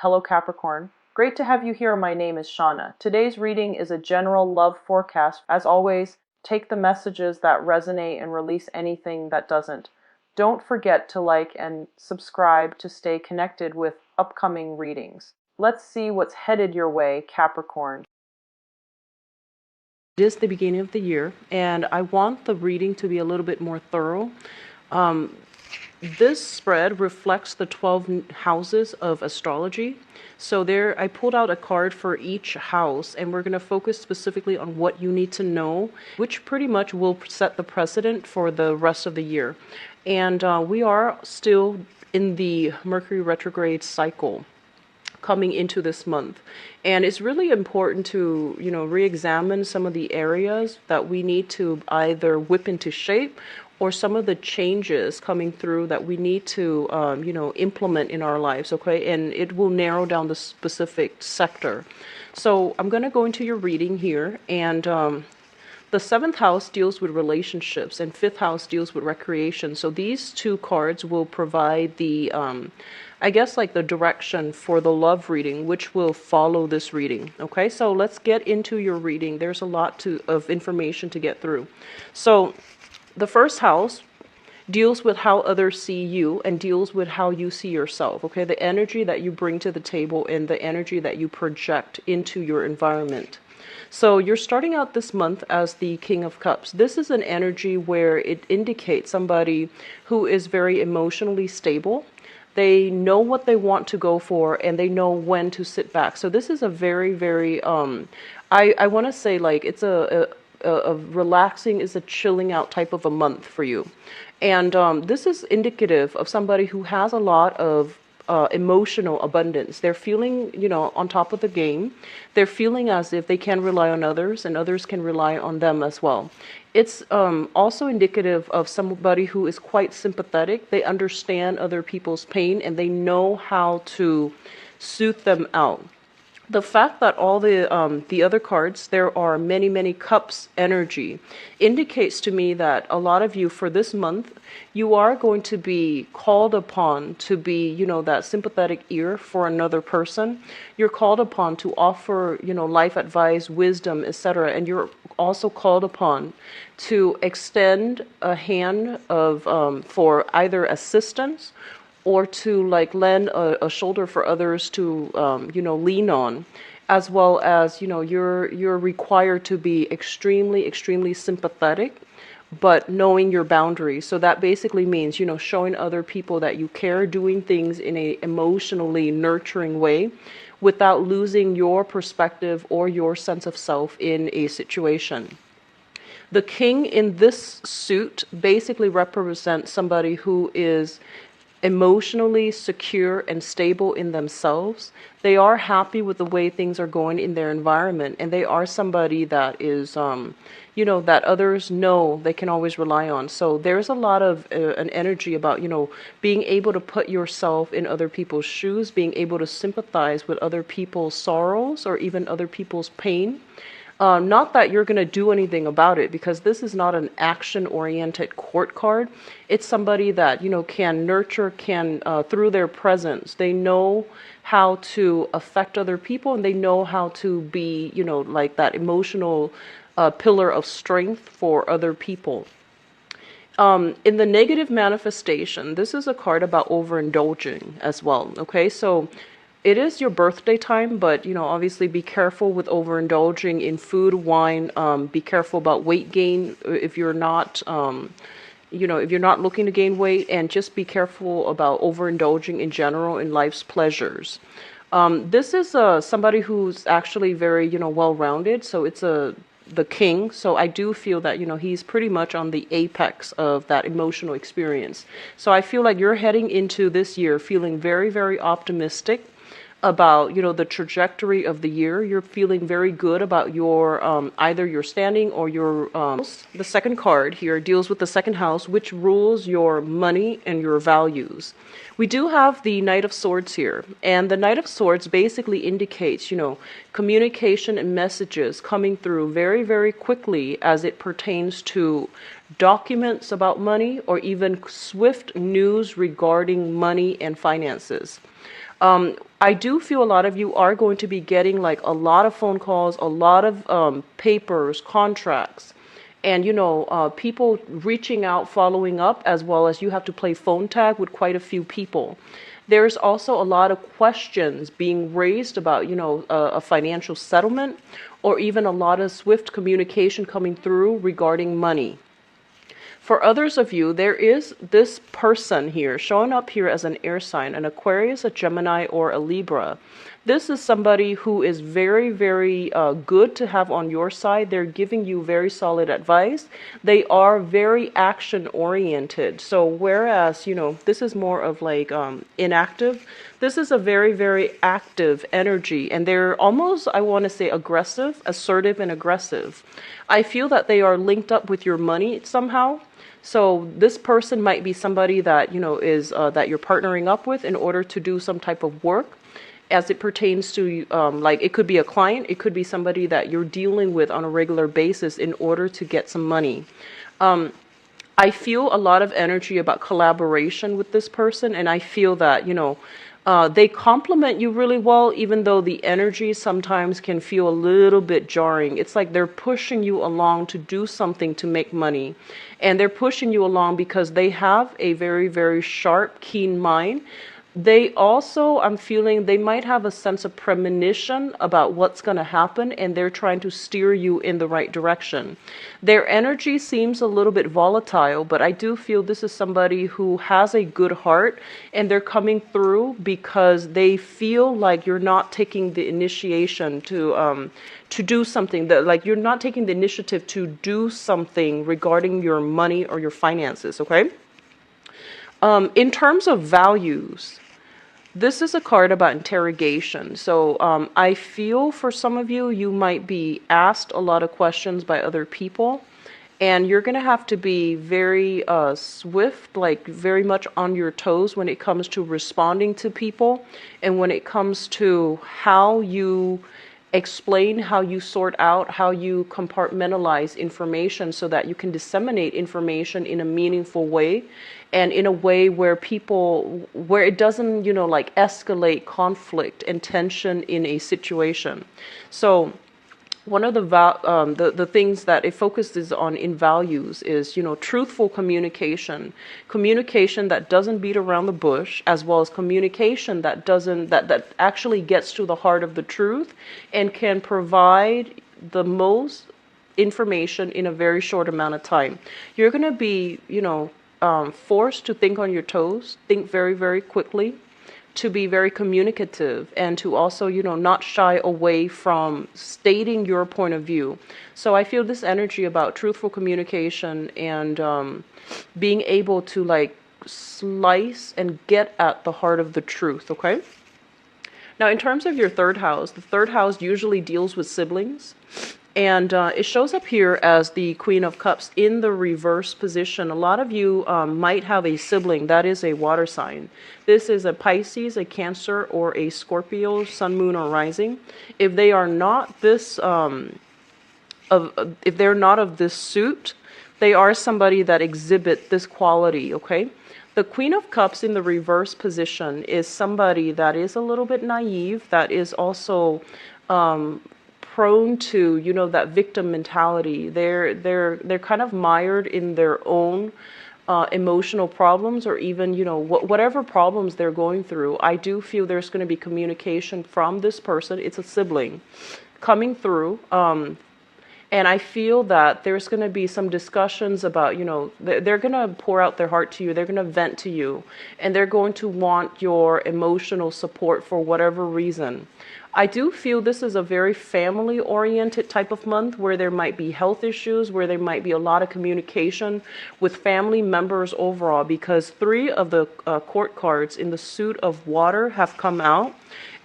Hello Capricorn. Great to have you here. My name is Shauna. Today's reading is a general love forecast. As always, take the messages that resonate and release anything that doesn't. Don't forget to like and subscribe to stay connected with upcoming readings. Let's see what's headed your way, Capricorn. It is the beginning of the year, and I want the reading to be a little bit more thorough. This spread reflects the 12 houses of astrology. So there, I pulled out a card for each house, and we're going to focus specifically on what you need to know, which pretty much will set the precedent for the rest of the year. And we are still in the Mercury retrograde cycle coming into this month, and it's really important to re-examine some of the areas that we need to either whip into shape, or some of the changes coming through that we need to implement in our lives. Okay, and it will narrow down the specific sector. So I'm going to go into your reading here, and the seventh house deals with relationships, and fifth house deals with recreation. So these two cards will provide the, I guess, like the direction for the love reading, which will follow this reading. Okay, so let's get into your reading. There's a lot of information to get through. So the first house deals with how others see you and deals with how you see yourself. Okay, the energy that you bring to the table and the energy that you project into your environment. So you're starting out this month as the King of Cups. This is an energy where it indicates somebody who is very emotionally stable. They know what they want to go for, and they know when to sit back. So this is a very, very, I want to say, like, it's a relaxing, is a chilling out type of a month for you. And this is indicative of somebody who has a lot of emotional abundance. They're feeling, on top of the game. They're feeling as if they can rely on others, and others can rely on them as well. It's also indicative of somebody who is quite sympathetic. They understand other people's pain, and they know how to soothe them out. The fact that all the other cards, there are many, many cups energy, indicates to me that a lot of you for this month, you are going to be called upon to be, that sympathetic ear for another person. You're called upon to offer, life advice, wisdom, etc. And you're also called upon to extend a hand of for either assistance, or to like lend a shoulder for others to lean on, as well as you're required to be extremely sympathetic, but knowing your boundaries. So that basically means showing other people that you care, doing things in a emotionally nurturing way without losing your perspective or your sense of self in a situation. The king in this suit basically represents somebody who is emotionally secure and stable in themselves. They are happy with the way things are going in their environment, and they are somebody that is, that others know they can always rely on. So there's a lot of an energy about, being able to put yourself in other people's shoes, being able to sympathize with other people's sorrows or even other people's pain. Not that you're going to do anything about it, because this is not an action-oriented court card. It's somebody that, can nurture, through their presence. They know how to affect other people, and they know how to be, like that emotional pillar of strength for other people. In the negative manifestation, this is a card about overindulging as well. Okay, so it is your birthday time, but obviously be careful with overindulging in food, wine. Be careful about weight gain if you're not, if you're not looking to gain weight, and just be careful about overindulging in general in life's pleasures. This is somebody who's actually very, well-rounded. So it's the king. So I do feel that, he's pretty much on the apex of that emotional experience. So I feel like you're heading into this year feeling very, very optimistic about the trajectory of the year. You're feeling very good about your either your standing or your the second card here deals with the second house, which rules your money and your values. We do have the Knight of Swords here, and the Knight of Swords basically indicates communication and messages coming through very, very quickly as it pertains to documents about money, or even swift news regarding money and finances. I do feel a lot of you are going to be getting like a lot of phone calls, a lot of papers, contracts, and people reaching out, following up, as well as you have to play phone tag with quite a few people. There's also a lot of questions being raised about, a financial settlement, or even a lot of swift communication coming through regarding money. For others of you, there is this person here showing up here as an air sign, an Aquarius, a Gemini, or a Libra. This is somebody who is very, very good to have on your side. They're giving you very solid advice. They are very action oriented. So whereas, this is more of like inactive, this is a very, very active energy. And they're almost, I want to say, aggressive, assertive, and aggressive. I feel that they are linked up with your money somehow. So this person might be somebody that, is that you're partnering up with in order to do some type of work as it pertains to, like it could be a client, it could be somebody that you're dealing with on a regular basis in order to get some money. I feel a lot of energy about collaboration with this person, and I feel that, they complement you really well, even though the energy sometimes can feel a little bit jarring. It's like they're pushing you along to do something to make money. And they're pushing you along because they have a very, very sharp, keen mind. They also, I'm feeling, they might have a sense of premonition about what's going to happen, and they're trying to steer you in the right direction. Their energy seems a little bit volatile, but I do feel this is somebody who has a good heart, and they're coming through because they feel like you're not taking the initiation to do something, that like you're not taking the initiative to do something regarding your money or your finances, okay? In terms of values, this is a card about interrogation. So I feel for some of you, you might be asked a lot of questions by other people, and you're going to have to be very swift, like very much on your toes when it comes to responding to people, and when it comes to how you explain, how you sort out, how you compartmentalize information so that you can disseminate information in a meaningful way, and in a way where where it doesn't, like escalate conflict and tension in a situation. So one of the things that it focuses on in values is, truthful communication that doesn't beat around the bush, as well as communication that doesn't, that actually gets to the heart of the truth and can provide the most information in a very short amount of time. You're going to be, forced to think on your toes, think very, very quickly, to be very communicative, and to also, not shy away from stating your point of view. So I feel this energy about truthful communication and being able to like slice and get at the heart of the truth, okay? Now, in terms of your third house, the third house usually deals with siblings. And it shows up here as the Queen of Cups in the reverse position. A lot of you might have a sibling that is a water sign. This is a Pisces, a Cancer, or a Scorpio, Sun, Moon, or Rising. If they are not this, if they're not of this suit, they are somebody that exhibit this quality. Okay. The Queen of Cups in the reverse position is somebody that is a little bit naive, that is also prone to, that victim mentality. They're kind of mired in their own emotional problems, or even, whatever problems they're going through. I do feel there's going to be communication from this person. It's a sibling coming through. And I feel that there's going to be some discussions about, they're going to pour out their heart to you. They're going to vent to you, and they're going to want your emotional support for whatever reason. I do feel this is a very family-oriented type of month, where there might be health issues, where there might be a lot of communication with family members overall, because 3 of the court cards in the suit of water have come out.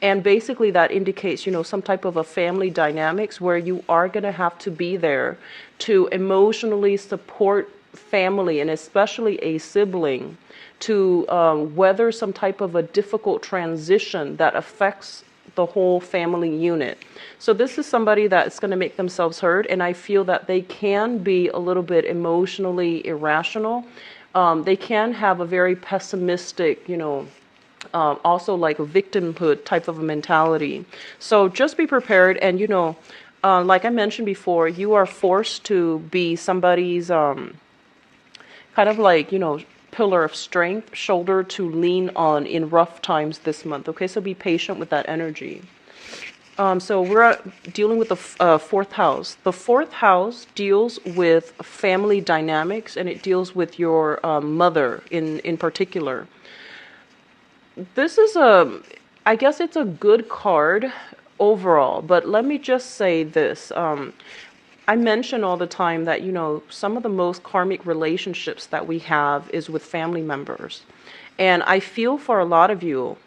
And basically that indicates, some type of a family dynamics where you are going to have to be there to emotionally support family, and especially a sibling, to weather some type of a difficult transition that affects the whole family unit. So this is somebody that's going to make themselves heard, and I feel that they can be a little bit emotionally irrational. They can have a very pessimistic, also like a victimhood type of a mentality. So just be prepared. And, like I mentioned before, you are forced to be somebody's kind of like, pillar of strength, shoulder to lean on in rough times this month. Okay, so be patient with that energy. So we're dealing with the fourth house. The fourth house deals with family dynamics, and it deals with your mother in particular. This is I guess it's a good card overall, but let me just say this. I mention all the time that, some of the most karmic relationships that we have is with family members. And I feel for a lot of you,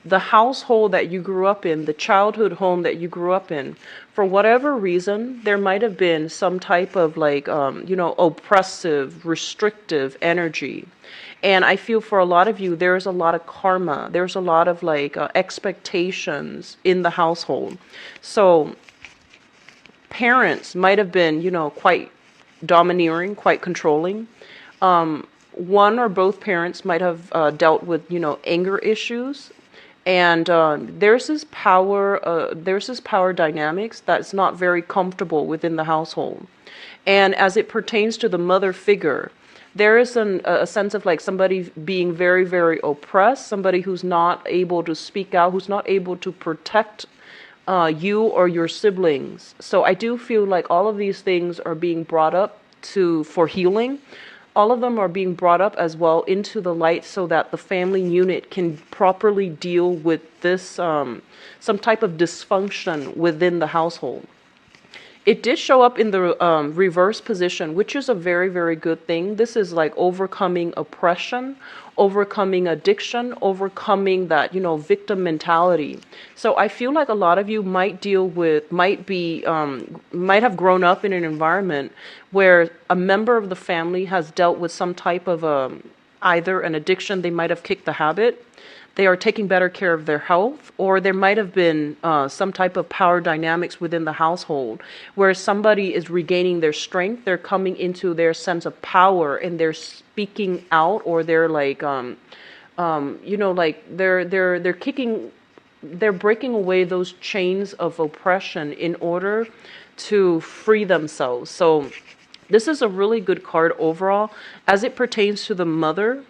the household that you grew up in, the childhood home that you grew up in, for whatever reason, there might have been some type of like, oppressive, restrictive energy. And I feel for a lot of you, there's a lot of karma. There's a lot of like expectations in the household. So parents might have been, quite domineering, quite controlling. One or both parents might have dealt with, anger issues. And there's this power dynamics that's not very comfortable within the household. And as it pertains to the mother figure, there is a sense of like somebody being very, very oppressed, somebody who's not able to speak out, who's not able to protect you or your siblings. So I do feel like all of these things are being brought up for healing. All of them are being brought up as well into the light so that the family unit can properly deal with this, some type of dysfunction within the household. It did show up in the reverse position, which is a very, very good thing. This is like overcoming oppression, overcoming addiction, overcoming that, victim mentality. So I feel like a lot of you might have grown up in an environment where a member of the family has dealt with some type of either an addiction, they might have kicked the habit, they are taking better care of their health, or there might have been some type of power dynamics within the household where somebody is regaining their strength, they're coming into their sense of power, and they're speaking out, or they're like, like they're breaking away those chains of oppression in order to free themselves. So this is a really good card overall as it pertains to the mother.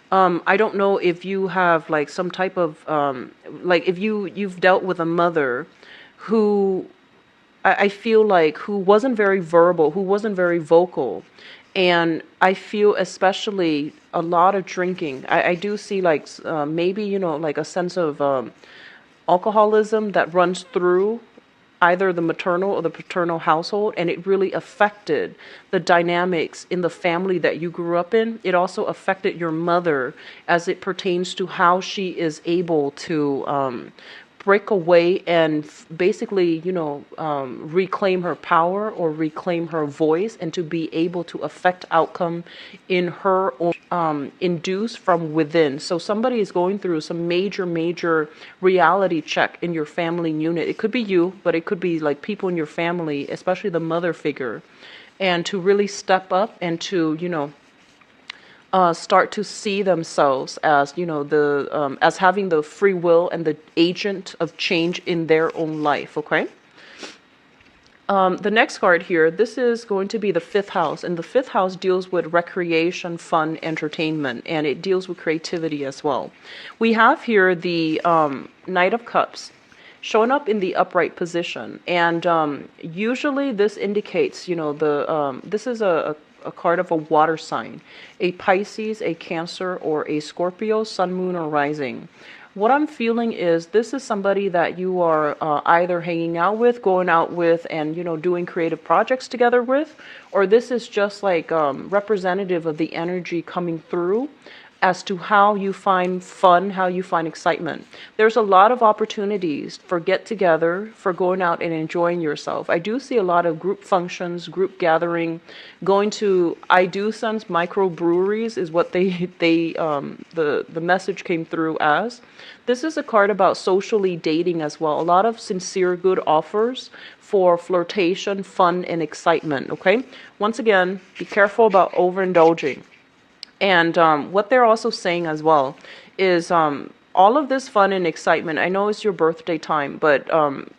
I don't know if you have like some type of like if you've dealt with a mother who I feel like who wasn't very verbal, who wasn't very vocal. And I feel especially a lot of drinking. I do see like maybe, like a sense of alcoholism that runs through either the maternal or the paternal household, and it really affected the dynamics in the family that you grew up in. It also affected your mother as it pertains to how she is able to break away and basically, reclaim her power or reclaim her voice, and to be able to affect outcome in her own, induced from within. So somebody is going through some major reality check in your family unit. It could be you, but it could be like people in your family, especially the mother figure, and to really step up and to, start to see themselves as, as having the free will and the agent of change in their own life. Okay. The next card here, this is going to be the fifth house, and the fifth house deals with recreation, fun, entertainment, and it deals with creativity as well. We have here the Knight of Cups showing up in the upright position, and usually this indicates, this is a card of a water sign, a Pisces, a Cancer, or a Scorpio, Sun, Moon, or Rising. What I'm feeling is this is somebody that you are either hanging out with, going out with, and, doing creative projects together with, or this is just like representative of the energy coming through as to how you find fun, how you find excitement. There's a lot of opportunities for get together, for going out and enjoying yourself. I do see a lot of group functions, group gathering, going to, I do sense microbreweries is what the message came through as. This is a card about socially dating as well. A lot of sincere good offers for flirtation, fun, and excitement, okay? Once again, be careful about overindulging. And what they're also saying as well is all of this fun and excitement. I know it's your birthday time, but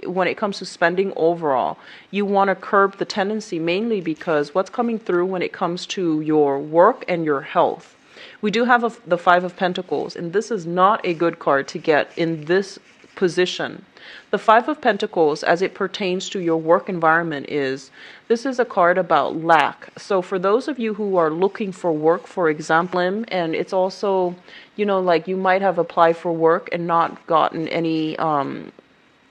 when it comes to spending overall, you want to curb the tendency, mainly because what's coming through when it comes to your work and your health. We do have the Five of Pentacles, and this is not a good card to get in this position. The Five of Pentacles, as it pertains to your work environment, this is a card about lack. So for those of you who are looking for work, for example, and it's also, like you might have applied for work and not gotten any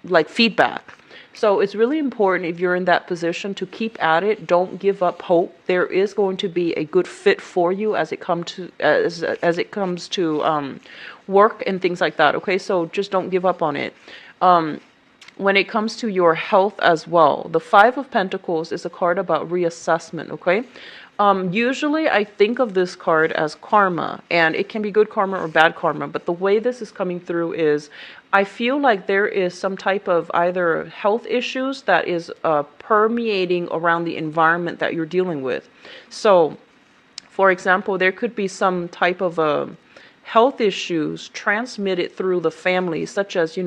like feedback. So it's really important, if you're in that position, to keep at it. Don't give up hope. There is going to be a good fit for you as it comes to work and things like that. Okay, so just don't give up on it. When it comes to your health as well, the Five of Pentacles is a card about reassessment. Okay. Usually I think of this card as karma, and it can be good karma or bad karma, but the way this is coming through is I feel like there is some type of either health issues that is permeating around the environment that you're dealing with. So, for example, there could be some type of health issues transmitted through the family, such as,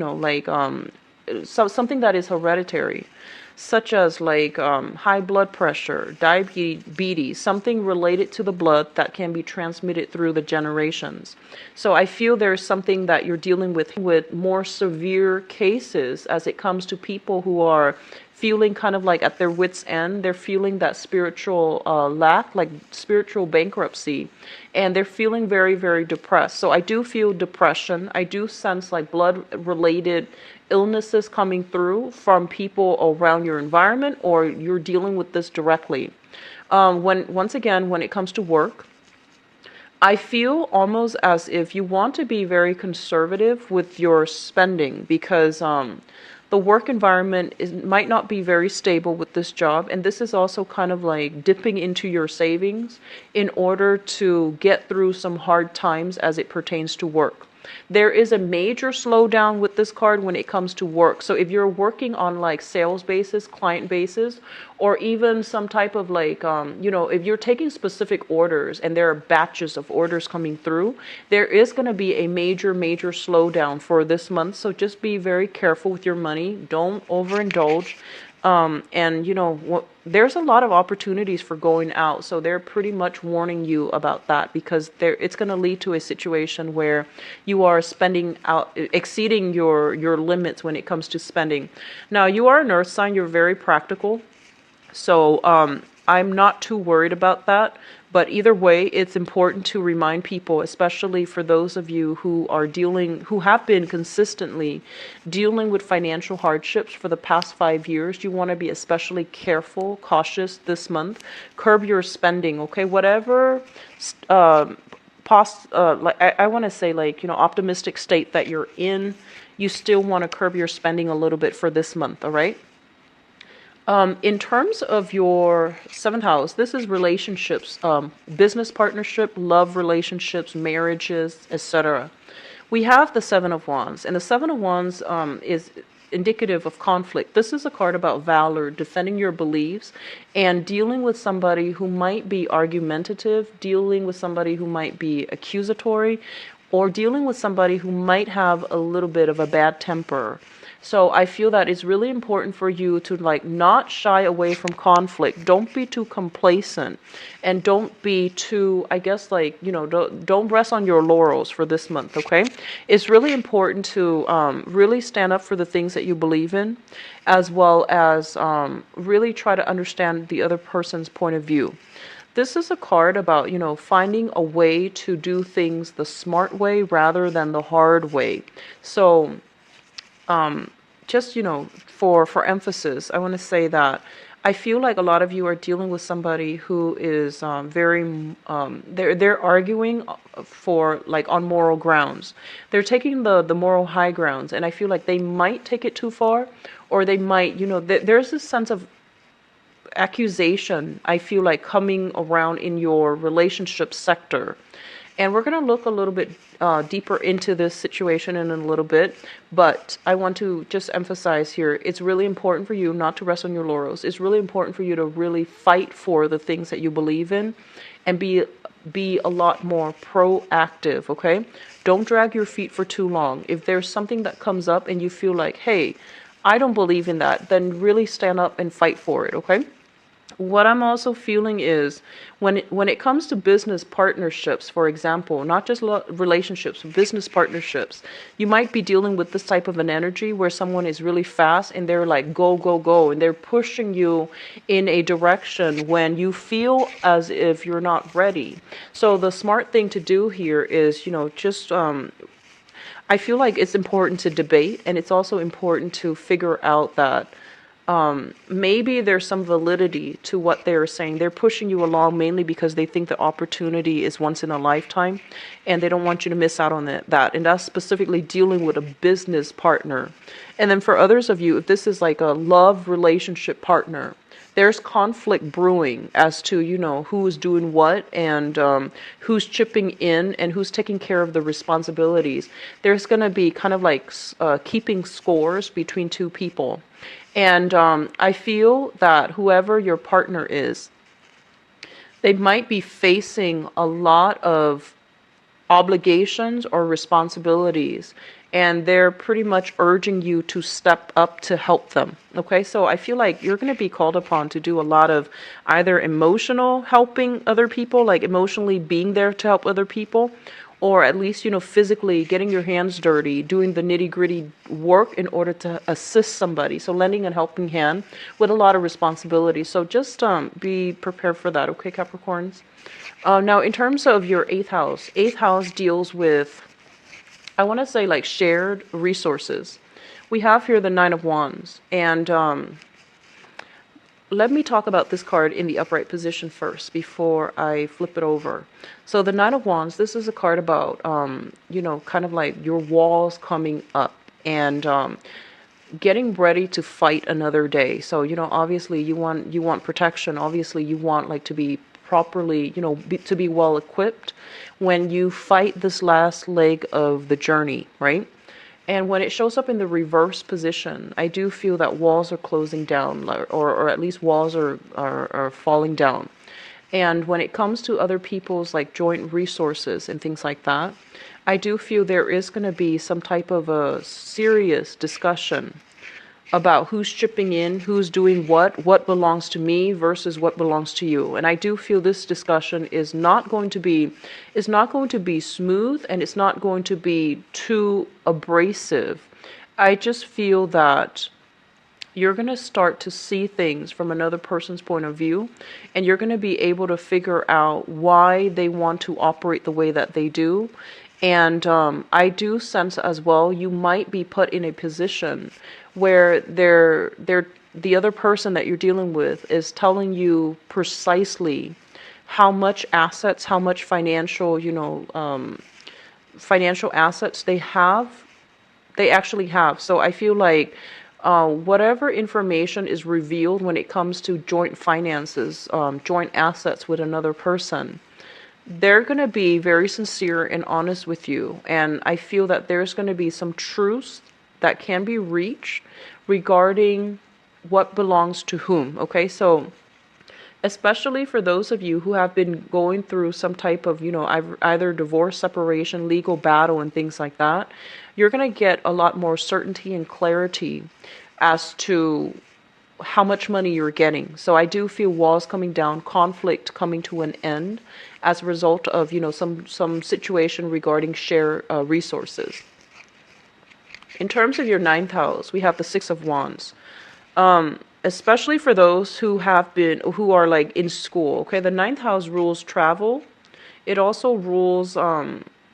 something that is hereditary, such as high blood pressure, diabetes, something related to the blood that can be transmitted through the generations. So I feel there's something that you're dealing with more severe cases as it comes to people who are feeling kind of like at their wits' end. They're feeling that spiritual lack, like spiritual bankruptcy, and they're feeling very, very depressed. So I do feel depression. I do sense like blood-related illnesses coming through from people around your environment, or you're dealing with this directly. Once again, when it comes to work, I feel almost as if you want to be very conservative with your spending, because the work environment might not be very stable with this job, and this is also kind of like dipping into your savings in order to get through some hard times as it pertains to work. There is a major slowdown with this card when it comes to work. So if you're working on like sales basis, client basis, or even some type of if you're taking specific orders and there are batches of orders coming through, there is going to be a major, major slowdown for this month. So just be very careful with your money. Don't overindulge. There's a lot of opportunities for going out, so they're pretty much warning you about that, because it's going to lead to a situation where you are spending out, exceeding your limits when it comes to spending. Now, you are an earth sign, you're very practical, so I'm not too worried about that. But either way, it's important to remind people, especially for those of you who have been consistently dealing with financial hardships for the past 5 years. You want to be especially careful, cautious this month. Curb your spending, okay? Whatever, I want to say, optimistic state that you're in, you still want to curb your spending a little bit for this month, all right? In terms of your 7th house, this is relationships, business partnership, love relationships, marriages, etc. We have the 7 of Wands, and the 7 of Wands is indicative of conflict. This is a card about valor, defending your beliefs, and dealing with somebody who might be argumentative, dealing with somebody who might be accusatory, or dealing with somebody who might have a little bit of a bad temper. So I feel that it's really important for you to not shy away from conflict. Don't be too complacent, and don't be too, don't rest on your laurels for this month, okay? It's really important to really stand up for the things that you believe in, as well as really try to understand the other person's point of view. This is a card about, finding a way to do things the smart way rather than the hard way. So, for emphasis, I want to say that I feel like a lot of you are dealing with somebody who is they're arguing for on moral grounds. They're taking the moral high grounds, and I feel like they might take it too far, or they might, there's this sense of accusation, I feel like, coming around in your relationship sector. And we're going to look a little bit deeper into this situation in a little bit, but I want to just emphasize here, it's really important for you not to rest on your laurels. It's really important for you to really fight for the things that you believe in, and be a lot more proactive, okay? Don't drag your feet for too long. If there's something that comes up and you feel like, hey, I don't believe in that, then really stand up and fight for it, okay? What I'm also feeling is when it comes to business partnerships, for example, not just relationships, business partnerships, you might be dealing with this type of an energy where someone is really fast and they're like, go, go, go, and they're pushing you in a direction when you feel as if you're not ready. So the smart thing to do here is, just I feel like it's important to debate, and it's also important to figure out that maybe there's some validity to what they're saying. They're pushing you along mainly because they think the opportunity is once in a lifetime, and they don't want you to miss out on that. And that's specifically dealing with a business partner. And then for others of you, if this is like a love relationship partner, there's conflict brewing as to, who's doing what, and who's chipping in and who's taking care of the responsibilities. There's going to be kind of like keeping scores between two people. And I feel that whoever your partner is, they might be facing a lot of obligations or responsibilities, and they're pretty much urging you to step up to help them. Okay, so I feel like you're going to be called upon to do a lot of either emotional helping other people, like emotionally being there to help other people, or at least, physically getting your hands dirty, doing the nitty-gritty work in order to assist somebody. So lending a helping hand with a lot of responsibility. So just be prepared for that, okay, Capricorns? Now, in terms of your eighth house deals with, I want to say, like shared resources. We have here the Nine of Wands, and let me talk about this card in the upright position first before I flip it over. So the Nine of Wands, this is a card about, kind of like your walls coming up and getting ready to fight another day. So, obviously you want protection. Obviously you want like to be properly, to be well equipped when you fight this last leg of the journey, right? And when it shows up in the reverse position, I do feel that walls are closing down, or at least walls are falling down. And when it comes to other people's like joint resources and things like that, I do feel there is going to be some type of a serious discussion about who's chipping in, who's doing what belongs to me versus what belongs to you. And I do feel this discussion is not going to be smooth, and it's not going to be too abrasive. I just feel that you're going to start to see things from another person's point of view, and you're going to be able to figure out why they want to operate the way that they do. And I do sense as well, you might be put in a position where the other person that you're dealing with is telling you precisely how much assets, how much financial, financial assets they actually have. So I feel like whatever information is revealed when it comes to joint finances, joint assets with another person, they're going to be very sincere and honest with you. And I feel that there's going to be some truths that can be reached regarding what belongs to whom. Okay, so especially for those of you who have been going through some type of, either divorce, separation, legal battle, and things like that, you're going to get a lot more certainty and clarity as to how much money you're getting. So I do feel walls coming down, conflict coming to an end as a result of, some situation regarding share resources. In terms of your ninth house, we have the Six of Wands. Especially for those who are like in school. Okay, the ninth house rules travel. It also rules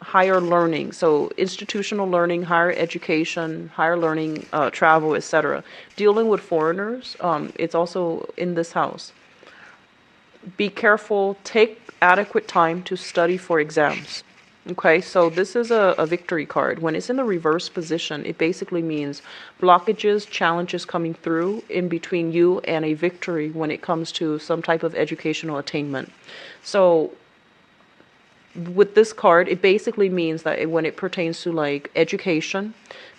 higher learning, so institutional learning, higher education, higher learning, travel, etc. Dealing with foreigners, it's also in this house. Be careful, take adequate time to study for exams. Okay, so this is a victory card. When it's in the reverse position, it basically means blockages, challenges coming through in between you and a victory when it comes to some type of educational attainment. So with this card, it basically means that when it pertains to like education,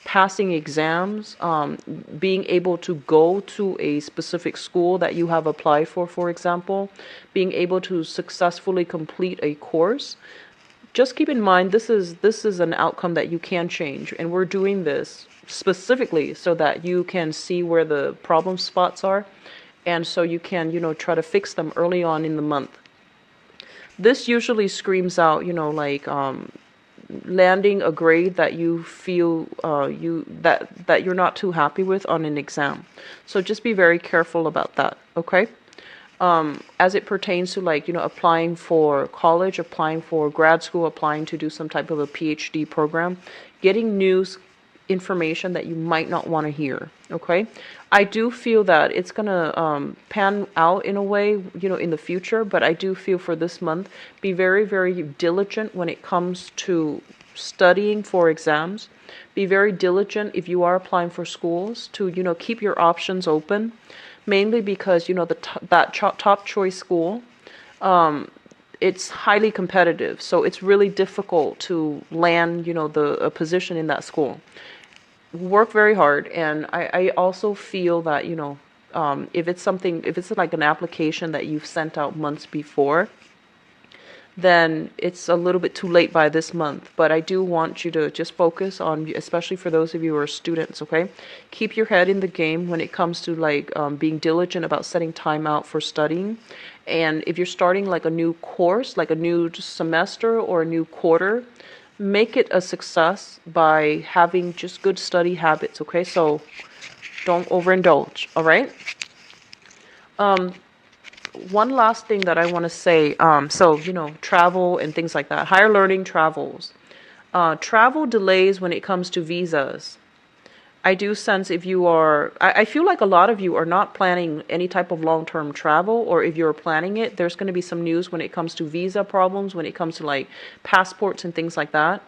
passing exams, being able to go to a specific school that you have applied for example, being able to successfully complete a course, just keep in mind this is an outcome that you can change, and we're doing this specifically so that you can see where the problem spots are, and so you can, try to fix them early on in the month. This usually screams out, like landing a grade that you feel that you're not too happy with on an exam. So just be very careful about that, okay? As it pertains to, like, applying for college, applying for grad school, applying to do some type of a PhD program, getting news information that you might not want to hear, okay? I do feel that it's going to pan out in a way, in the future, but I do feel for this month, be very, very diligent when it comes to studying for exams. Be very diligent if you are applying for schools to, keep your options open, mainly because, that top choice school, it's highly competitive, so it's really difficult to land, a position in that school. Work very hard, and I also feel that, if it's like an application that you've sent out months before, then it's a little bit too late by this month. But I do want you to just focus on, especially for those of you who are students, okay? Keep your head in the game when it comes to, like, being diligent about setting time out for studying. And if you're starting like a new course, like a new semester or a new quarter, make it a success by having just good study habits, okay? So don't overindulge, all right? One last thing that I want to say, so, travel and things like that, higher learning travels. Travel delays when it comes to visas. I do sense if you are, I feel like a lot of you are not planning any type of long-term travel, or if you're planning it, there's going to be some news when it comes to visa problems, when it comes to like passports and things like that.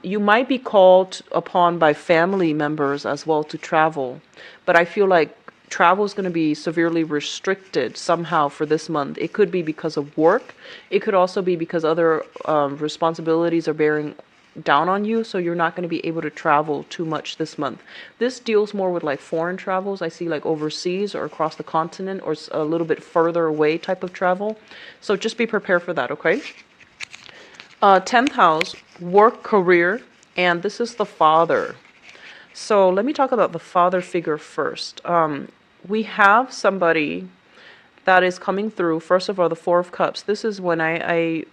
You might be called upon by family members as well to travel, but I feel like travel is going to be severely restricted somehow for this month. It could be because of work. It could also be because other responsibilities are bearing down on you, so you're not going to be able to travel too much this month. This deals more with like foreign travels. I see like overseas or across the continent or a little bit further away type of travel. So just be prepared for that, okay? 10th house, work, career, and this is the father. So let me talk about the father figure first. We have somebody that is coming through. First of all, the Four of Cups. This is when I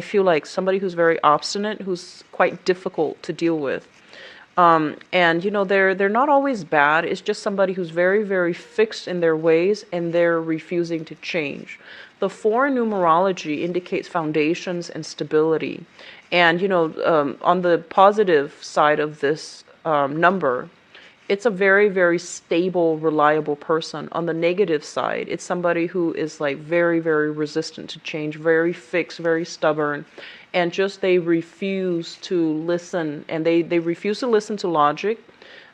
feel like somebody who's very obstinate, who's quite difficult to deal with. And they're not always bad. It's just somebody who's very, very fixed in their ways, and they're refusing to change. The 4 in numerology indicates foundations and stability. And on the positive side of this number, it's a very, very stable, reliable person. On the negative side, it's somebody who is like very, very resistant to change, very fixed, very stubborn, and just they refuse to listen, and they refuse to listen to logic.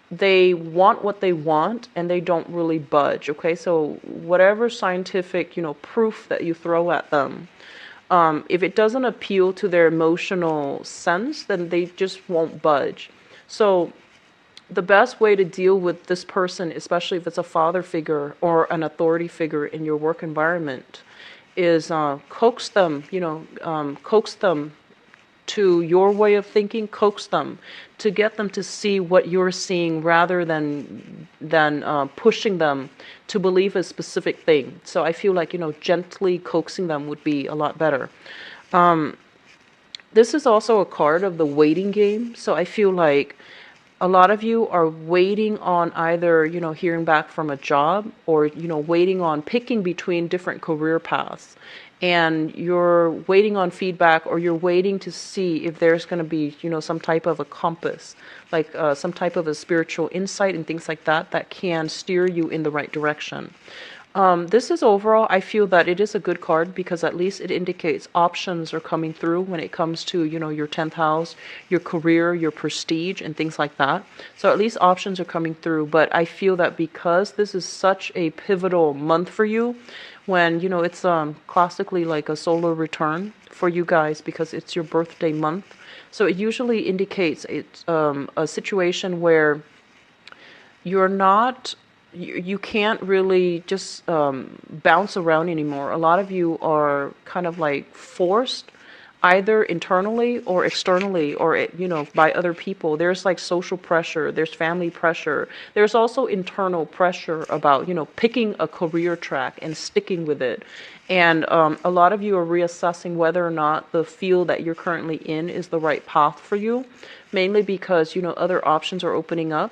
They want what they want, and they don't really budge, okay? So whatever scientific, proof that you throw at them, if it doesn't appeal to their emotional sense, then they just won't budge. So the best way to deal with this person, especially if it's a father figure or an authority figure in your work environment, is coax them to your way of thinking, coax them to get them to see what you're seeing rather than pushing them to believe a specific thing. So I feel like, gently coaxing them would be a lot better. This is also a card of the waiting game. So I feel like a lot of you are waiting on either, hearing back from a job, or, waiting on picking between different career paths. And you're waiting on feedback, or you're waiting to see if there's going to be, some type of a compass, like some type of a spiritual insight and things like that, that can steer you in the right direction. This is overall, I feel that it is a good card because at least it indicates options are coming through when it comes to, your 10th house, your career, your prestige, and things like that. So at least options are coming through. But I feel that because this is such a pivotal month for you, when, it's classically like a solar return for you guys because it's your birthday month. So it usually indicates it's a situation where you're not... You can't really just bounce around anymore. A lot of you are kind of like forced either internally or externally, or by other people. There's like social pressure, there's family pressure, there's also internal pressure about picking a career track and sticking with it. And a lot of you are reassessing whether or not the field that you're currently in is the right path for you, mainly because other options are opening up,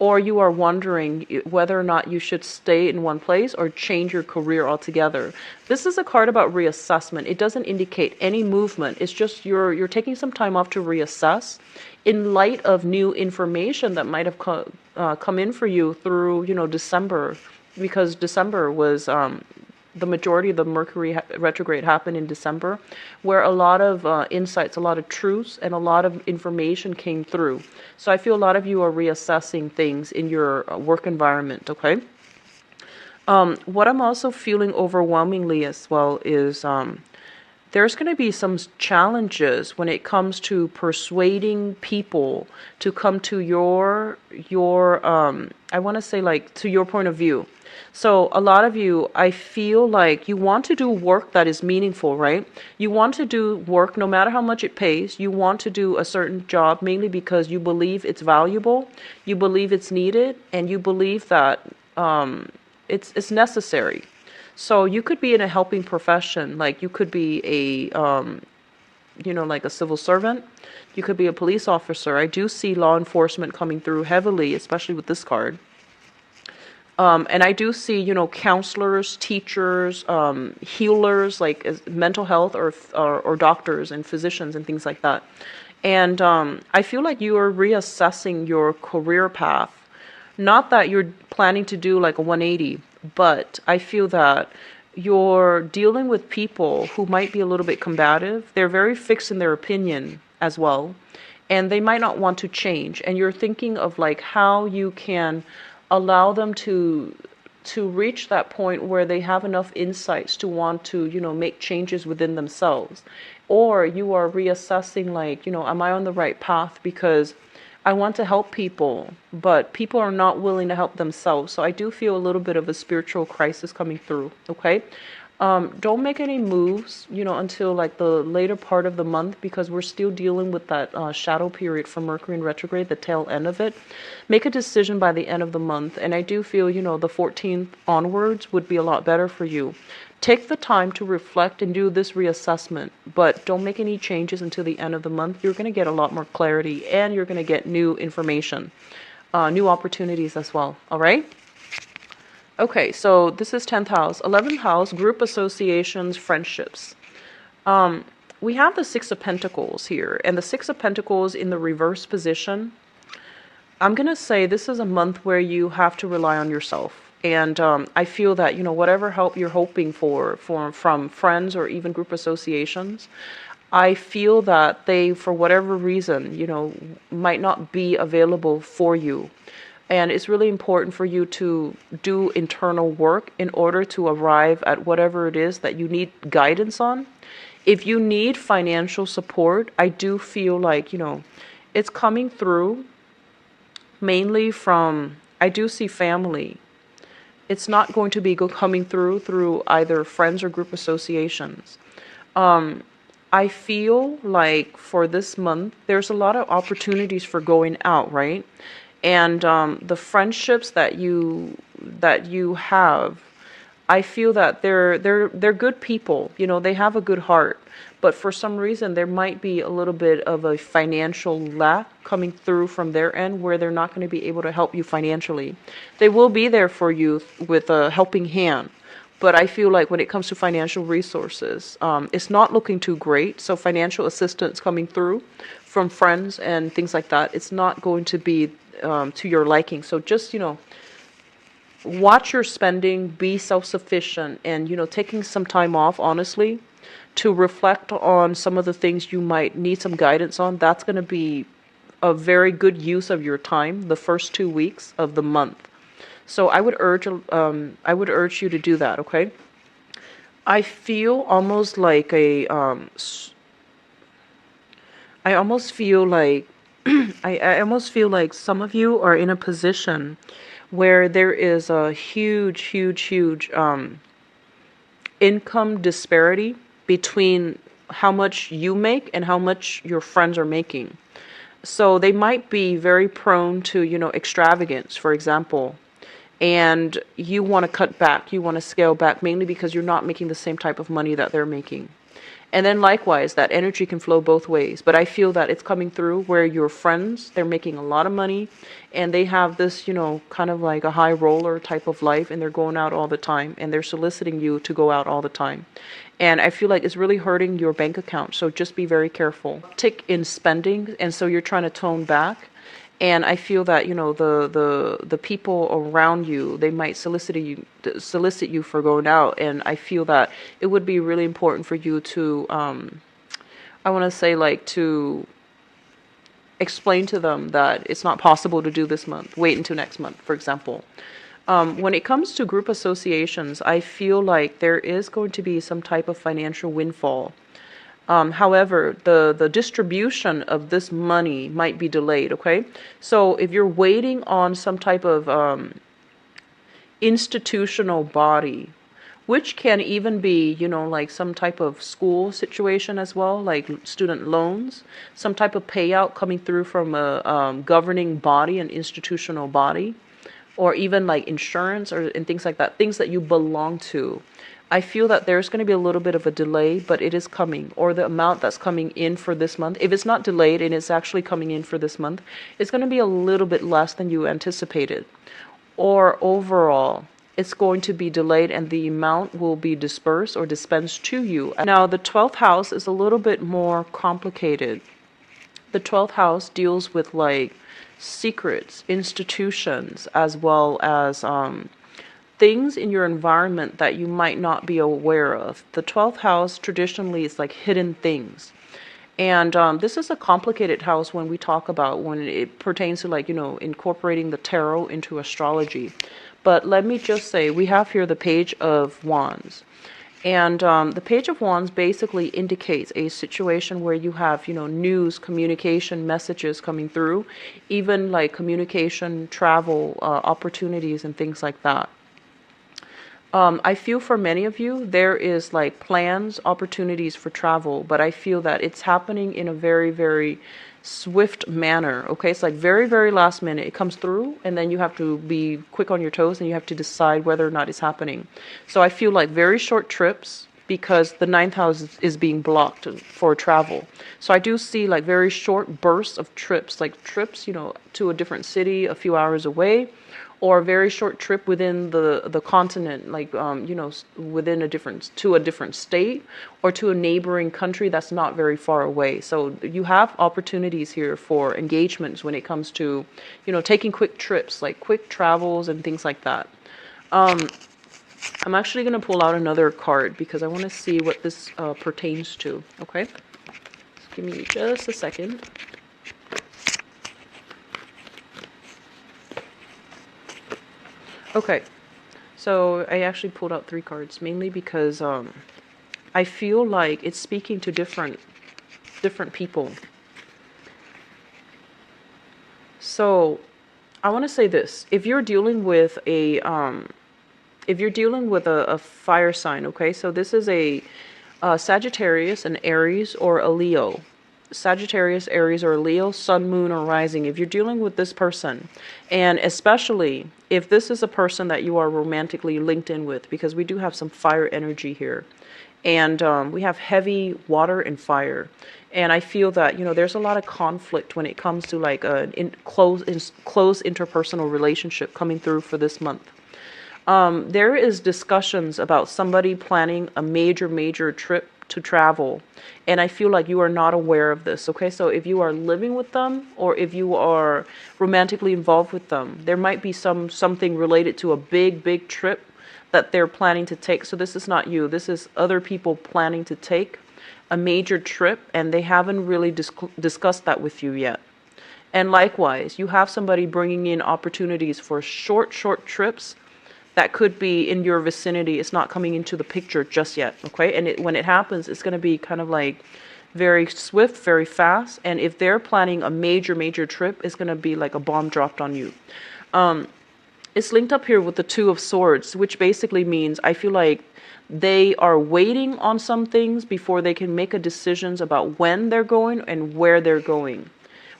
or you are wondering whether or not you should stay in one place or change your career altogether. This is a card about reassessment. It doesn't indicate any movement. It's just you're taking some time off to reassess in light of new information that might have come in for you through December, because December was the majority of the Mercury retrograde happened in December, where a lot of insights, a lot of truths, and a lot of information came through. So I feel a lot of you are reassessing things in your work environment, okay? What I'm also feeling overwhelmingly as well is there's going to be some challenges when it comes to persuading people to come to your I want to say like to your point of view. So a lot of you, I feel like you want to do work that is meaningful, right? You want to do work no matter how much it pays. You want to do a certain job mainly because you believe it's valuable, you believe it's needed, and you believe that it's necessary. So you could be in a helping profession, like you could be a like a civil servant. You could be a police officer. I do see law enforcement coming through heavily, especially with this card. And I do see, counselors, teachers, healers, like mental health or doctors and physicians and things like that. And I feel like you are reassessing your career path. Not that you're planning to do like a 180, but I feel that you're dealing with people who might be a little bit combative. They're very fixed in their opinion as well, and they might not want to change. And you're thinking of like how you can allow them to reach that point where they have enough insights to want to make changes within themselves. Or you are reassessing like am I on the right path, because I want to help people, but people are not willing to help themselves. So I do feel a little bit of a spiritual crisis coming through, okay? Don't make any moves, until like the later part of the month, because we're still dealing with that shadow period for Mercury in retrograde, the tail end of it. Make a decision by the end of the month. And I do feel, the 14th onwards would be a lot better for you. Take the time to reflect and do this reassessment, but don't make any changes until the end of the month. You're going to get a lot more clarity, and you're going to get new information, new opportunities as well. All right? Okay, so this is 10th house. 11th house, group associations, friendships. We have the Six of Pentacles here, and the Six of Pentacles in the reverse position. I'm going to say this is a month where you have to rely on yourself. And I feel that, whatever help you're hoping for from friends or even group associations, I feel that they, for whatever reason, might not be available for you. And it's really important for you to do internal work in order to arrive at whatever it is that you need guidance on. If you need financial support, I do feel like, it's coming through mainly from, I do see family. It's not going to be coming through either friends or group associations. I feel like for this month, there's a lot of opportunities for going out, right? And the friendships that you have, I feel that they're good people. They have a good heart. But for some reason, there might be a little bit of a financial lack coming through from their end, where they're not going to be able to help you financially. They will be there for you with a helping hand. But I feel like when it comes to financial resources, it's not looking too great. So financial assistance coming through from friends and things like that, it's not going to be to your liking. So just, watch your spending, be self-sufficient, and, taking some time off, honestly, to reflect on some of the things you might need some guidance on. That's going to be a very good use of your time the first 2 weeks of the month. So I would urge you to do that, okay? I feel almost like I almost feel like I almost feel like some of you are in a position where there is a huge income disparity between how much you make and how much your friends are making. So they might be very prone to, extravagance, for example, and you want to cut back, you want to scale back, mainly because you're not making the same type of money that they're making. And then likewise, that energy can flow both ways. But I feel that it's coming through where your friends, they're making a lot of money and they have this, kind of like a high roller type of life, and they're going out all the time and they're soliciting you to go out all the time. And I feel like it's really hurting your bank account. So just be very careful. Tick in spending. And so you're trying to tone back. And I feel that, the people around you, they might solicit you for going out. And I feel that it would be really important for you to, I want to say, like, to explain to them that it's not possible to do this month. Wait until next month, for example. When it comes to group associations, I feel like there is going to be some type of financial windfall. However, the distribution of this money might be delayed, okay? So if you're waiting on some type of institutional body, which can even be, like some type of school situation as well, like student loans, some type of payout coming through from a governing body, an institutional body, or even like insurance and things like that, things that you belong to. I feel that there's going to be a little bit of a delay, but it is coming, or the amount that's coming in for this month. If it's not delayed and it's actually coming in for this month, it's going to be a little bit less than you anticipated. Or overall, it's going to be delayed and the amount will be dispersed or dispensed to you. Now, the 12th house is a little bit more complicated. The 12th house deals with like secrets, institutions, as well as things in your environment that you might not be aware of. The 12th house traditionally is like hidden things. And this is a complicated house when we talk about when it pertains to like, incorporating the tarot into astrology. But let me just say, we have here the Page of Wands. And the Page of Wands basically indicates a situation where you have, news, communication, messages coming through, even like communication, travel, opportunities, and things like that. I feel for many of you, there is like plans, opportunities for travel, but I feel that it's happening in a very, very swift manner. Okay, it's like very, very last minute. It comes through and then you have to be quick on your toes and you have to decide whether or not it's happening. So I feel like very short trips because the 9th house is being blocked for travel. So I do see like very short bursts of trips, like trips, to a different city a few hours away, or a very short trip within the continent, like within a different state or to a neighboring country that's not very far away. So you have opportunities here for engagements when it comes to, taking quick trips, like quick travels and things like that. I'm actually going to pull out another card because I want to see what this pertains to. Okay, give me just a second. Okay, so I actually pulled out 3 cards, mainly because I feel like it's speaking to different people. So I want to say this: if you're dealing with a fire sign, okay, so this is a Sagittarius, an Aries, or a Leo. Sagittarius, Aries, or Leo, Sun, Moon, or Rising. If you're dealing with this person, and especially if this is a person that you are romantically linked in with, because we do have some fire energy here, and we have heavy water and fire, and I feel that there's a lot of conflict when it comes to like a close interpersonal relationship coming through for this month. There is discussions about somebody planning a major trip to travel, and I feel like you are not aware of this. Okay, so if you are living with them or if you are romantically involved with them, there might be something related to a big trip that they're planning to take. So this is not you, this is other people planning to take a major trip, and they haven't really discussed that with you yet. And likewise, you have somebody bringing in opportunities for short trips that could be in your vicinity. It's not coming into the picture just yet, okay? And when it happens, it's going to be kind of like very swift, very fast. And if they're planning a major trip, it's going to be like a bomb dropped on you. It's linked up here with the Two of Swords, which basically means I feel like they are waiting on some things before they can make a decisions about when they're going and where they're going.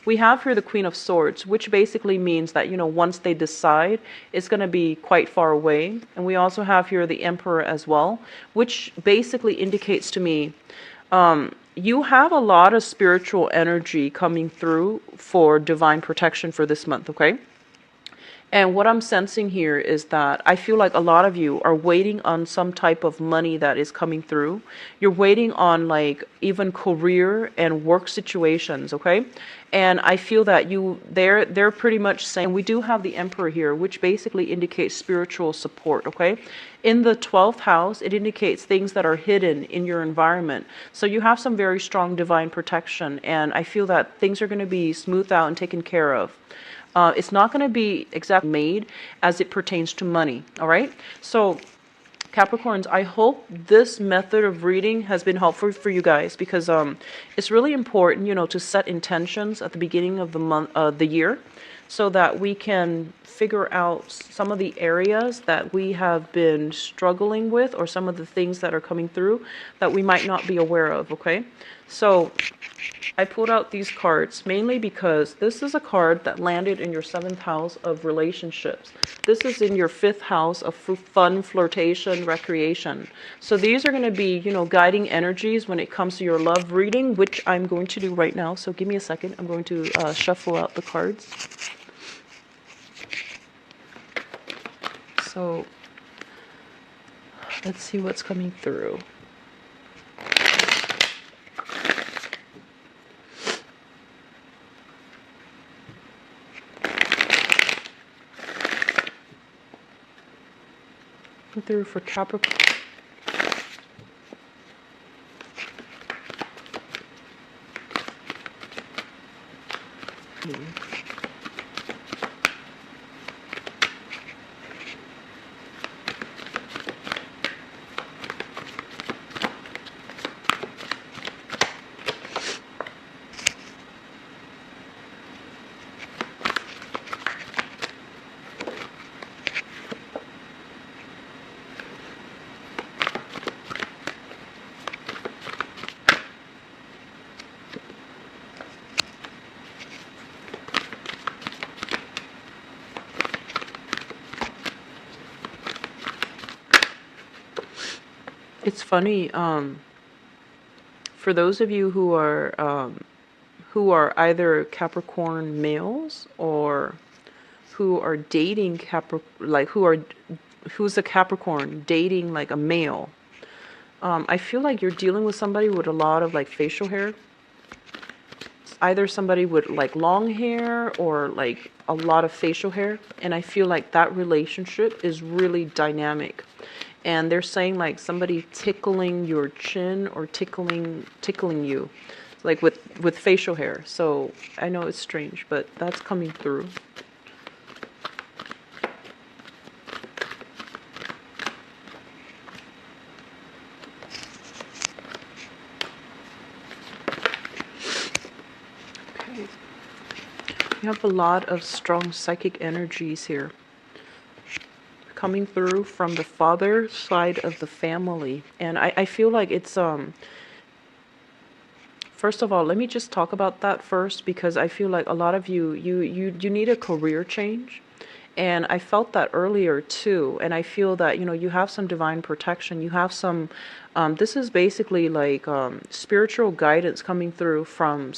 We have here the Queen of Swords, which basically means that, once they decide, it's going to be quite far away. And we also have here the Emperor as well, which basically indicates to me you have a lot of spiritual energy coming through for divine protection for this month, okay? And what I'm sensing here is that I feel like a lot of you are waiting on some type of money that is coming through. You're waiting on like even career and work situations, okay? And I feel that they're pretty much saying we do have the Emperor here, which basically indicates spiritual support, okay? In the 12th house, it indicates things that are hidden in your environment. So you have some very strong divine protection, and I feel that things are going to be smoothed out and taken care of. It's not going to be exactly made as it pertains to money, all right? So Capricorns, I hope this method of reading has been helpful for you guys, because it's really important, to set intentions at the beginning of the month, the year, so that we can figure out some of the areas that we have been struggling with, or some of the things that are coming through that we might not be aware of, okay? So I pulled out these cards mainly because this is a card that landed in your 7th house of relationships. This is in your 5th house of fun, flirtation, recreation. So these are going to be, guiding energies when it comes to your love reading, which I'm going to do right now. So give me a second. I'm going to shuffle out the cards. So let's see what's coming through. Through for Capricorn. It's funny, for those of you who are either Capricorn males or who are dating who's a Capricorn dating like a male, I feel like you're dealing with somebody with a lot of like facial hair. It's either somebody with like long hair or like a lot of facial hair, and I feel like that relationship is really dynamic. And they're saying like somebody tickling your chin or tickling you, like with facial hair. So I know it's strange, but that's coming through. Okay. You have a lot of strong psychic energies here coming through from the father side of the family. And I feel like it's first of all, let me just talk about that first, because I feel like a lot of you need a career change. And I felt that earlier too. And I feel that, you have some divine protection. You have some, this is basically like spiritual guidance coming through from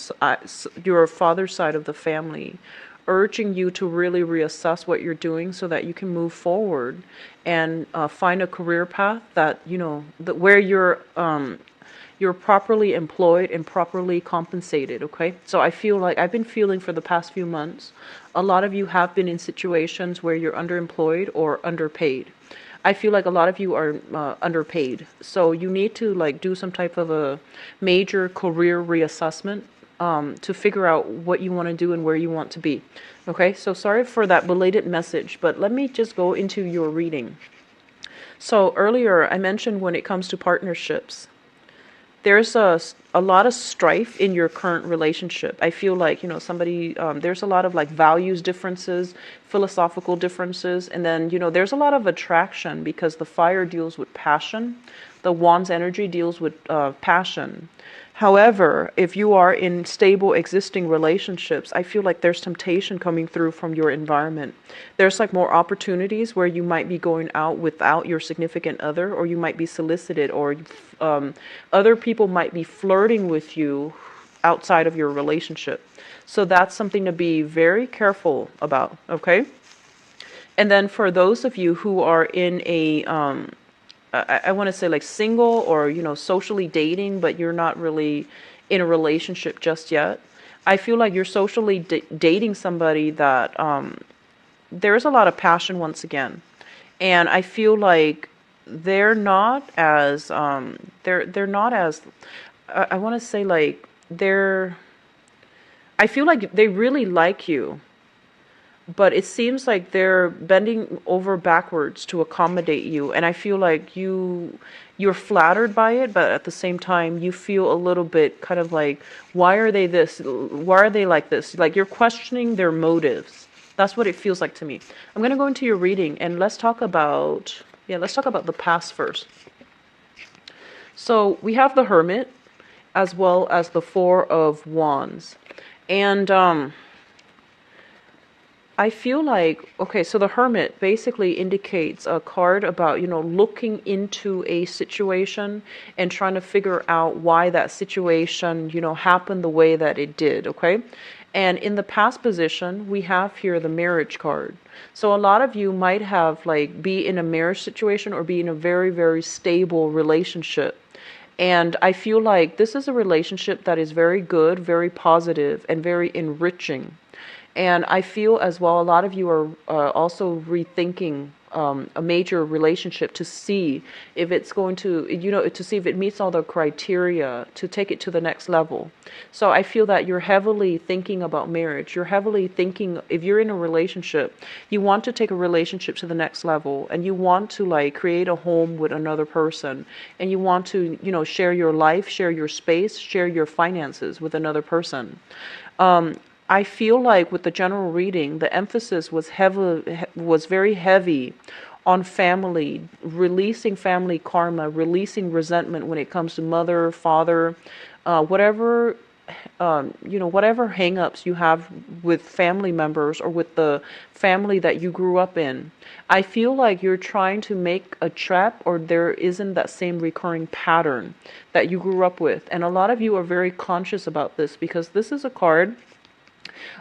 your father's side of the family, urging you to really reassess what you're doing so that you can move forward and find a career path that, where you're properly employed and properly compensated, okay? So I feel like I've been feeling for the past few months, a lot of you have been in situations where you're underemployed or underpaid. I feel like a lot of you are underpaid. So you need to like do some type of a major career reassessment to figure out what you want to do and where you want to be. Okay, so sorry for that belated message, but let me just go into your reading. So earlier I mentioned when it comes to partnerships, there's a lot of strife in your current relationship. I feel like, somebody, there's a lot of like values differences, philosophical differences, and then, there's a lot of attraction because the fire deals with passion. The wand's energy deals with passion. However, if you are in stable existing relationships, I feel like there's temptation coming through from your environment. There's like more opportunities where you might be going out without your significant other, or you might be solicited, or other people might be flirting with you outside of your relationship. So that's something to be very careful about, okay? And then for those of you who are in a I want to say like single or, socially dating, but you're not really in a relationship just yet. I feel like you're socially dating somebody that there's a lot of passion once again. And I feel like they're not as they're not as I want to say like I feel like they really like you, but it seems like they're bending over backwards to accommodate you, and I feel like you're flattered by it, but at the same time you feel a little bit kind of like, why are they like this, like you're questioning their motives. That's what it feels like to me. I'm going to go into your reading, and let's talk about the past first. So we have the Hermit as well as the Four of Wands, and I feel like, okay, so the Hermit basically indicates a card about, looking into a situation and trying to figure out why that situation, happened the way that it did, okay? And in the past position, we have here the marriage card. So a lot of you might have like be in a marriage situation or be in a very, very stable relationship. And I feel like this is a relationship that is very good, very positive, and very enriching. And I feel as well, a lot of you are also rethinking a major relationship to see if it's going to, to see if it meets all the criteria to take it to the next level. So I feel that you're heavily thinking about marriage. You're heavily thinking, if you're in a relationship, you want to take a relationship to the next level, and you want to like create a home with another person, and you want to, share your life, share your space, share your finances with another person. I feel like with the general reading, the emphasis was very heavy on family, releasing family karma, releasing resentment when it comes to mother, father, whatever, whatever hangups you have with family members or with the family that you grew up in. I feel like you're trying to make a trap, or there isn't that same recurring pattern that you grew up with. And a lot of you are very conscious about this, because this is a card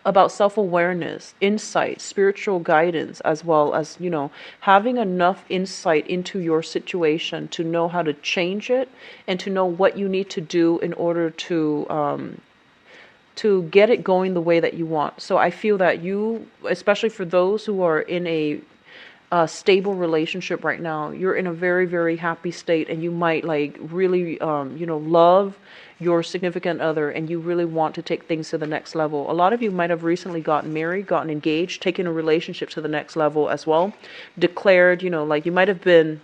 about self-awareness, insight, spiritual guidance, as well as, having enough insight into your situation to know how to change it and to know what you need to do in order to get it going the way that you want. So I feel that you, especially for those who are in a stable relationship right now, you're in a very, very happy state, and you might like really, love your significant other, and you really want to take things to the next level. A lot of you might have recently gotten married, gotten engaged, taken a relationship to the next level as well, declared, like you might have been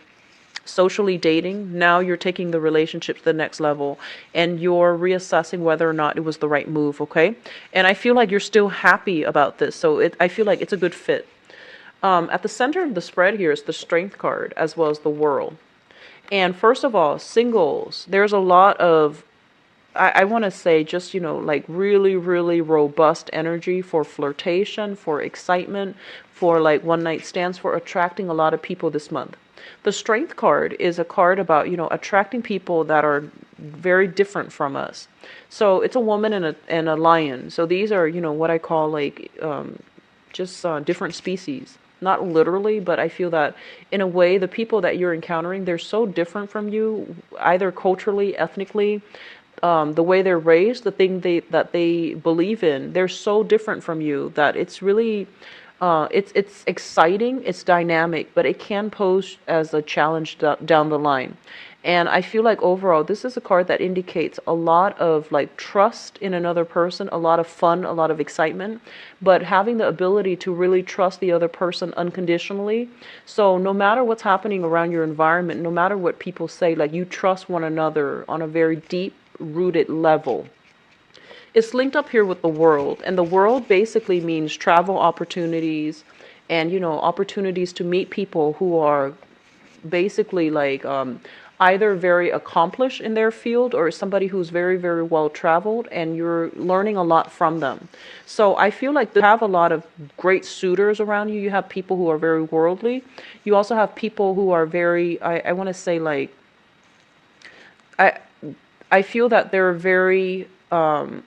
socially dating. Now you're taking the relationship to the next level, and you're reassessing whether or not it was the right move, okay? And I feel like you're still happy about this, so I feel like it's a good fit. At the center of the spread here is the Strength card as well as the World. And first of all, singles, there's a lot of, I want to say just, like really, really robust energy for flirtation, for excitement, for like one night stands, for attracting a lot of people this month. The Strength card is a card about, attracting people that are very different from us. So it's a woman and a lion. So these are, what I call like just different species. Not literally, but I feel that in a way, the people that you're encountering, they're so different from you, either culturally, ethnically, the way they're raised, the thing that they believe in, they're so different from you that it's really, it's exciting, it's dynamic, but it can pose as a challenge down the line. And I feel like overall, this is a card that indicates a lot of like trust in another person, a lot of fun, a lot of excitement, but having the ability to really trust the other person unconditionally. So no matter what's happening around your environment, no matter what people say, like you trust one another on a very deep rooted level. It's linked up here with the world, and the world basically means travel opportunities and, opportunities to meet people who are basically like either very accomplished in their field or somebody who's very, very well traveled, and you're learning a lot from them. So I feel like you have a lot of great suitors around you. You have people who are very worldly. You also have people who are very, I want to say like, I, I feel that they're very,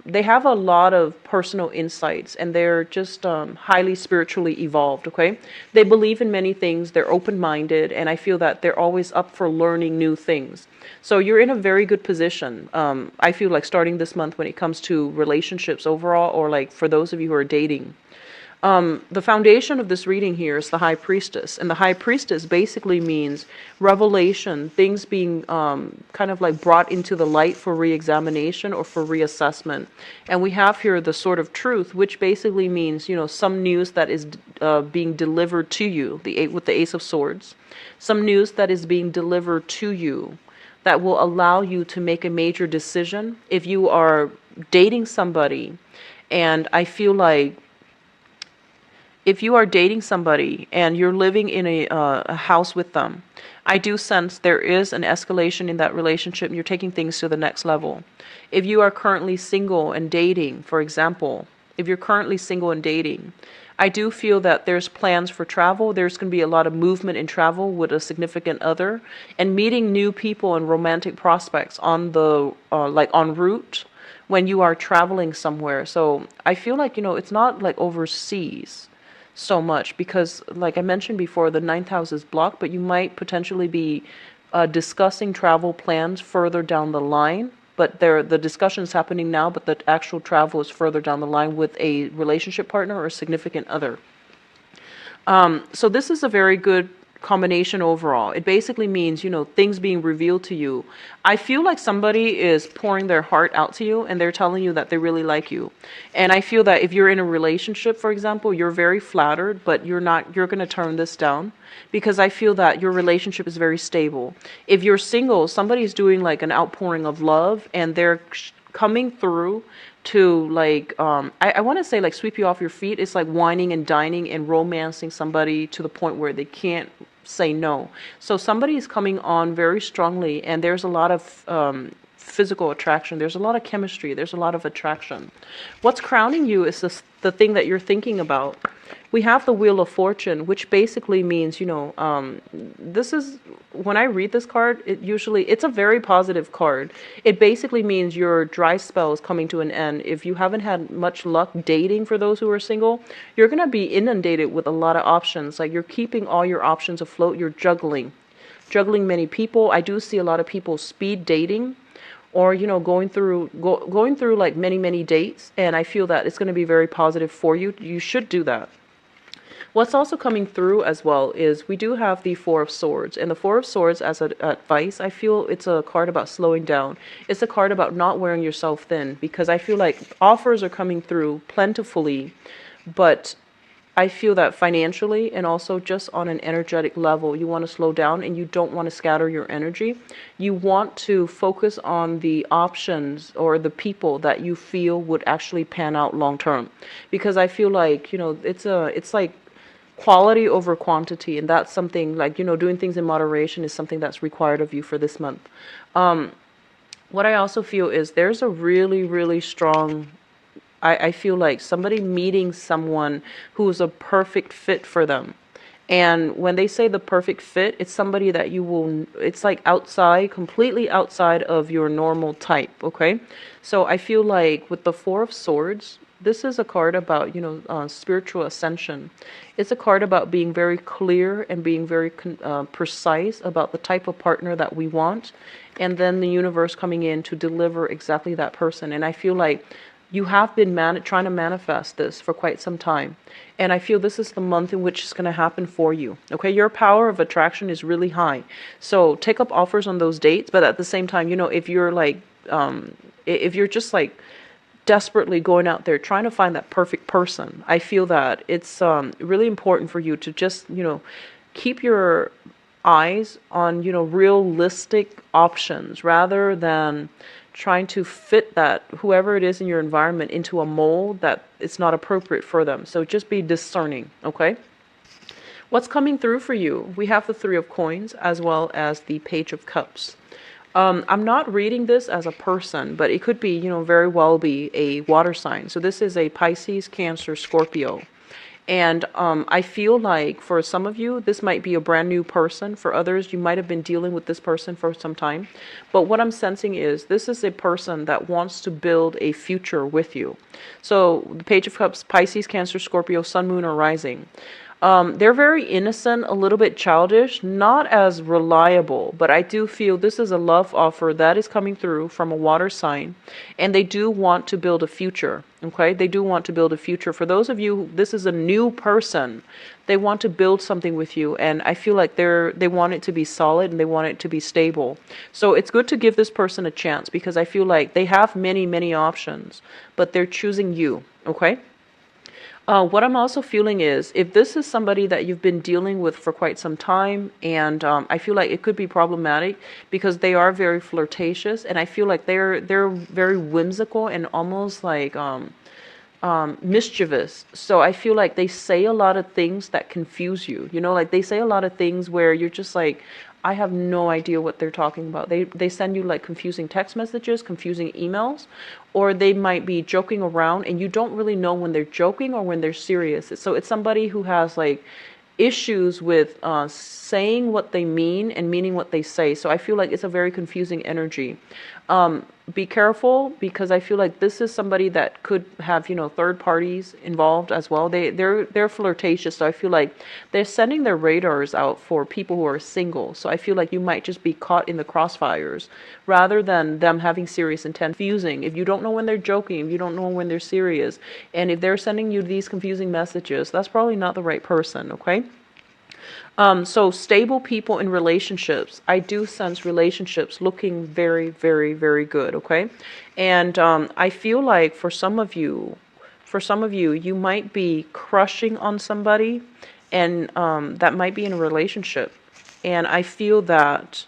they have a lot of personal insights, and they're just highly spiritually evolved, okay? They believe in many things, they're open-minded, and I feel that they're always up for learning new things. So you're in a very good position, I feel like, starting this month when it comes to relationships overall, or like for those of you who are dating. The foundation of this reading here is the High Priestess. And the High Priestess basically means revelation, things being kind of like brought into the light for re-examination or for reassessment. And we have here the Sword of Truth, which basically means, some news that is being delivered to you, with the Ace of Swords. Some news that is being delivered to you that will allow you to make a major decision. If you are dating somebody, and I feel like if you are dating somebody and you're living in a house with them, I do sense there is an escalation in that relationship and you're taking things to the next level. If you are currently single and dating, for example, if you're currently single and dating, I do feel that there's plans for travel. There's going to be a lot of movement in travel with a significant other and meeting new people and romantic prospects on the, like en route when you are traveling somewhere. So I feel like, it's not like overseas so much because, like I mentioned before, the ninth house is blocked, but you might potentially be discussing travel plans further down the line. But the discussion is happening now, but the actual travel is further down the line with a relationship partner or a significant other. So this is a very good combination overall. It basically means, things being revealed to you. I feel like somebody is pouring their heart out to you and they're telling you that they really like you. And I feel that if you're in a relationship, for example, you're very flattered, but you're going to turn this down because I feel that your relationship is very stable. If you're single, somebody's doing like an outpouring of love and they're coming through to like I want to say like sweep you off your feet. It's like whining and dining and romancing somebody to the point where they can't say no. So somebody is coming on very strongly and there's a lot of physical attraction. There's a lot of chemistry. There's a lot of attraction. What's crowning you is the thing that you're thinking about. We have the Wheel of Fortune, which basically means, this is, when I read this card, it's a very positive card. It basically means your dry spell is coming to an end. If you haven't had much luck dating, for those who are single, you're going to be inundated with a lot of options. Like you're keeping all your options afloat. You're juggling many people. I do see a lot of people speed dating, or going through like many dates, and I feel that it's going to be very positive for you. You should do that. What's also coming through as well is we do have the Four of Swords, and the Four of Swords as an advice, I feel it's a card about slowing down. It's a card about not wearing yourself thin, because I feel like offers are coming through plentifully, but I feel that financially and also just on an energetic level, you want to slow down and you don't want to scatter your energy. You want to focus on the options or the people that you feel would actually pan out long term. Because I feel like, it's like quality over quantity, and that's something like, doing things in moderation is something that's required of you for this month. What I also feel is there's a really, really strong, I feel like somebody meeting someone who's a perfect fit for them. And when they say the perfect fit, it's somebody that it's like completely outside of your normal type, okay? So I feel like with the Four of Swords, this is a card about, spiritual ascension. It's a card about being very clear and being very precise about the type of partner that we want, and then the universe coming in to deliver exactly that person. And I feel like you have been trying to manifest this for quite some time. And I feel this is the month in which it's going to happen for you. Okay, your power of attraction is really high. So take up offers on those dates, but at the same time, if you're like, if you're just like desperately going out there trying to find that perfect person, I feel that it's really important for you to just, keep your eyes on, realistic options rather than trying to fit that whoever it is in your environment into a mold that it's not appropriate for them. So just be discerning, okay? What's coming through for you? We have the Three of Coins as well as the Page of Cups. I'm not reading this as a person, but it could be, very well be a water sign. So this is a Pisces, Cancer, Scorpio. And I feel like for some of you, this might be a brand new person. For others, you might have been dealing with this person for some time. But what I'm sensing is this is a person that wants to build a future with you. So the Page of Cups, Pisces, Cancer, Scorpio, Sun, Moon, or Rising. They're very innocent, a little bit childish, not as reliable, but I do feel this is a love offer that is coming through from a water sign, and they do want to build a future, okay? They do want to build a future. For those of you, this is a new person. They want to build something with you, and I feel like they want it to be solid and they want it to be stable. So it's good to give this person a chance because I feel like they have many, many options, but they're choosing you, okay? What I'm also feeling is if this is somebody that you've been dealing with for quite some time, and I feel like it could be problematic because they are very flirtatious, and I feel like they're very whimsical and almost like mischievous. So I feel like they say a lot of things that confuse you. Like they say a lot of things where you're just like, I have no idea what they're talking about. They send you like confusing text messages, confusing emails, or they might be joking around and you don't really know when they're joking or when they're serious. So it's somebody who has like issues with saying what they mean and meaning what they say. So I feel like it's a very confusing energy. Be careful because I feel like this is somebody that could have, third parties involved as well. They're flirtatious, so I feel like they're sending their radars out for people who are single. So I feel like you might just be caught in the crossfires rather than them having serious intent. Confusing. If you don't know when they're joking, if you don't know when they're serious, and if they're sending you these confusing messages, that's probably not the right person, okay? So stable people in relationships. I do sense relationships looking very, very, very good. Okay. And, I feel like for some of you, you might be crushing on somebody and, that might be in a relationship. And I feel that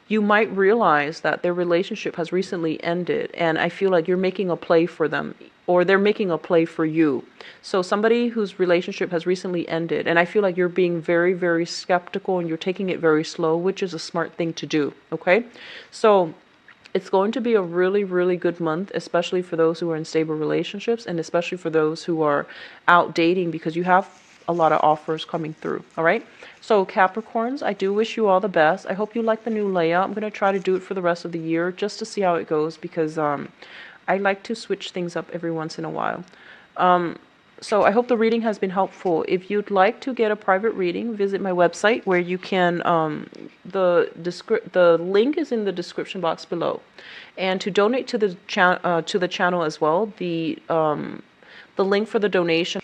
you might realize that their relationship has recently ended, and I feel like you're making a play for them, or they're making a play for you. So somebody whose relationship has recently ended, and I feel like you're being very, very skeptical and you're taking it very slow, which is a smart thing to do, okay? So it's going to be a really, really good month, especially for those who are in stable relationships and especially for those who are out dating because you have a lot of offers coming through, all right? So Capricorns, I do wish you all the best. I hope you like the new layout. I'm going to try to do it for the rest of the year just to see how it goes because I like to switch things up every once in a while. So I hope the reading has been helpful. If you'd like to get a private reading, visit my website where you can, the link is in the description box below. And to donate to the channel as well, the link for the donation